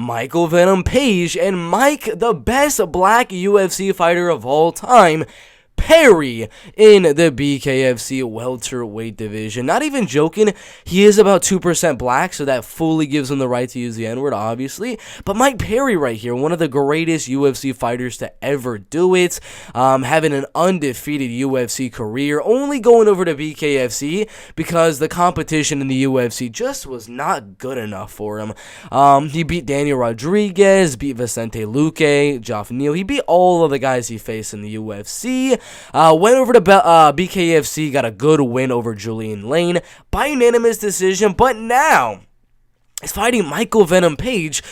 Michael Venom Page and Mike, the best black UFC fighter of all time, Perry in the BKFC welterweight division. Not even joking, he is about 2% black, so that fully gives him the right to use the N-word, obviously. But Mike Perry right here, one of the greatest UFC fighters to ever do it, having an undefeated UFC career, only going over to BKFC because the competition in the UFC just was not good enough for him. He beat Daniel Rodriguez, beat Vicente Luque, Geoff Neal. He beat all of the guys he faced in the UFC. Went over to BKFC, got a good win over Julian Lane by unanimous decision, but now is fighting Michael Venom Page,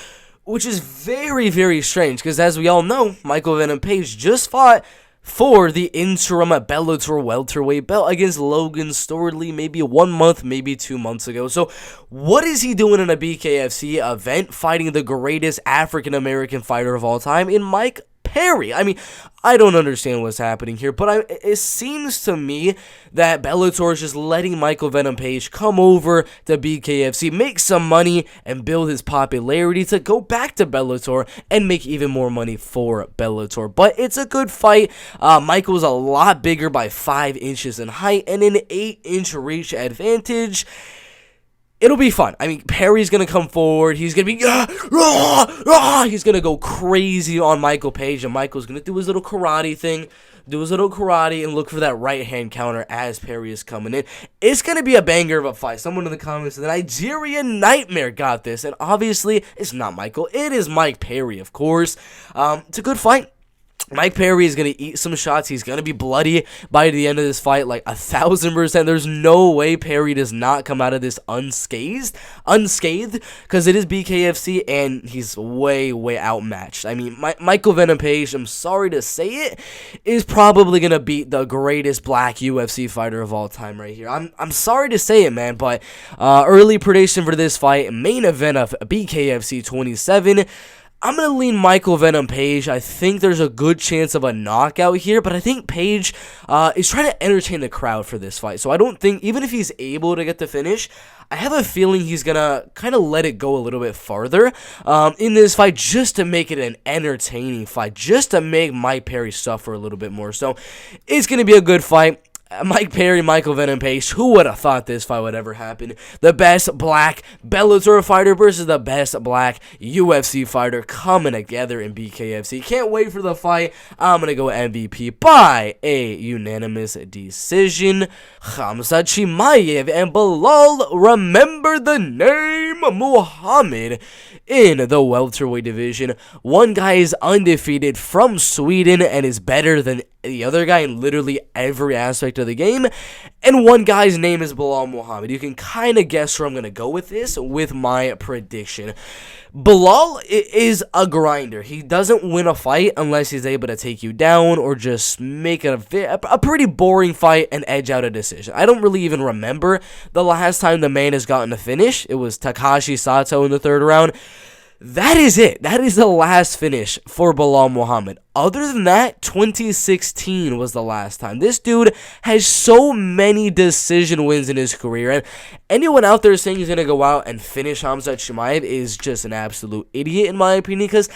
which is very, very strange because, as we all know, Michael Venom Page just fought for the interim Bellator welterweight belt against Logan Storley maybe 1 month, maybe 2 months ago. So what is he doing in a BKFC event fighting the greatest African-American fighter of all time in Mike Perry? I mean, I don't understand what's happening here, but it seems to me that Bellator is just letting Michael Venom Page come over to BKFC, make some money, and build his popularity to go back to Bellator and make even more money for Bellator. But it's a good fight. Michael's a lot bigger by 5 inches in height and an 8-inch reach advantage. It'll be fun. I mean, Perry's going to come forward. He's going to be, he's going to go crazy on Michael Page, and Michael's going to do his little karate thing, and look for that right-hand counter as Perry is coming in. It's going to be a banger of a fight. Someone in the comments said, the Nigerian Nightmare got this, and obviously, it's not Michael. It is Mike Perry, of course. It's a good fight. Mike Perry is going to eat some shots. He's going to be bloody by the end of this fight, like 1,000%. There's no way Perry does not come out of this unscathed, because it is BKFC, and he's way, way outmatched. I mean, Michael Venom Page, I'm sorry to say it, is probably going to beat the greatest black UFC fighter of all time right here. I'm sorry to say it, man, but early prediction for this fight, main event of BKFC 27, I'm going to lean Michael Venom Page. I think there's a good chance of a knockout here, but I think Page is trying to entertain the crowd for this fight. So I don't think, even if he's able to get the finish, I have a feeling he's going to kind of let it go a little bit farther in this fight just to make it an entertaining fight, just to make Mike Perry suffer a little bit more. So it's going to be a good fight. Mike Perry, Michael Venom Page, who would have thought this fight would ever happen? The best black Bellator fighter versus the best black UFC fighter coming together in BKFC. Can't wait for the fight. I'm going to go MVP by a unanimous decision. Khamzat Chimaev and Belal, remember the name, Muhammad, in the welterweight division. One guy is undefeated from Sweden and is better than the other guy in literally every aspect of the game, and one guy's name is Belal Muhammad. You can kind of guess where I'm going to go with this with my prediction. Belal is a grinder. He doesn't win a fight unless he's able to take you down or just make a pretty boring fight and edge out a decision. I don't really even remember the last time the man has gotten a finish. It was Takashi Sato in the 3rd round. That is it. That is the last finish for Belal Muhammad. Other than that, 2016 was the last time. This dude has so many decision wins in his career, and anyone out there saying he's going to go out and finish Khamzat Chimaev is just an absolute idiot, in my opinion, because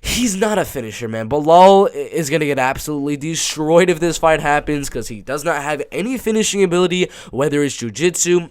he's not a finisher, man. Belal is going to get absolutely destroyed if this fight happens because he does not have any finishing ability, whether it's jiu-jitsu,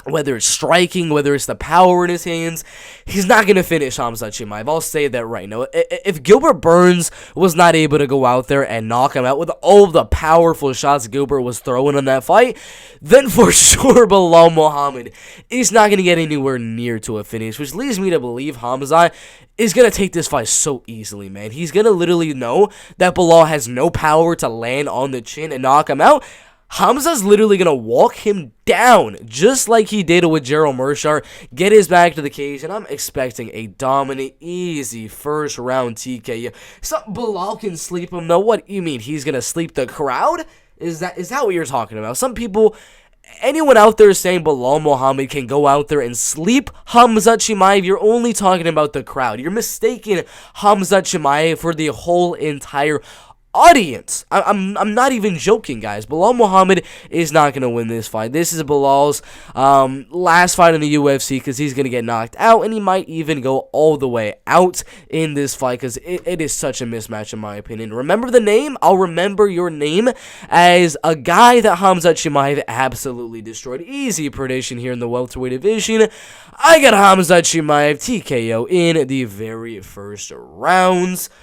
whether it's striking, whether it's the power in his hands. He's not going to finish Khamzat Chimaev. I'll say that right now. If Gilbert Burns was not able to go out there and knock him out with all the powerful shots Gilbert was throwing in that fight, then for sure Belal Muhammad is not going to get anywhere near to a finish, which leads me to believe Khamzat is going to take this fight so easily, man. He's going to literally know that Belal has no power to land on the chin and knock him out. Khamzat's literally going to walk him down, just like he did with Gerald Meerschaert, get his back to the cage, and I'm expecting a dominant, easy first-round TKO. So Belal can sleep him, though. What do you mean? He's going to sleep the crowd? Is that what you're talking about? Some people, anyone out there saying Belal Muhammad can go out there and sleep Khamzat Chimaev, you're only talking about the crowd. You're mistaking Khamzat Chimaev for the whole entire audience. I'm not even joking, guys. Belal Muhammad is not going to win this fight. This is Belal's last fight in the UFC because he's going to get knocked out, and he might even go all the way out in this fight because it is such a mismatch in my opinion. Remember the name? I'll remember your name as a guy that Khamzat Chimaev absolutely destroyed. Easy prediction here in the welterweight division. I got Khamzat Chimaev TKO in the very first rounds.